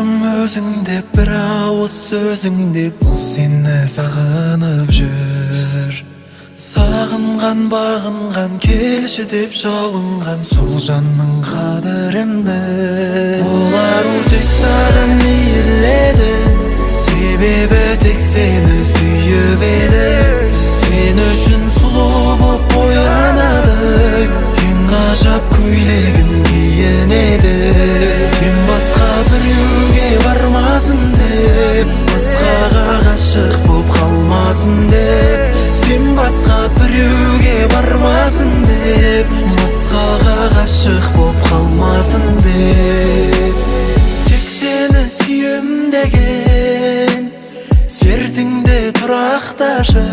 Барым өзің деп, бір ауыз сөзің деп, бұл сені сағынып жүр. Сағынған, бағынған, келші деп жалынған сол жанның қадірін біл. Ол ару тек саған иіледі, себебі тек сені сүйіп еді. Сен үшін сұлу боп боянады, ең ғажап көйлегін киінеді. Сен басқа біреуге бармасын деп, басқаға ғашық боп қалмасын деп. Сен басқа біреуге бармасын деп, басқаға ғашық боп қалмасын деп. Тек сені сүйем деген сертіңде тұрақташы.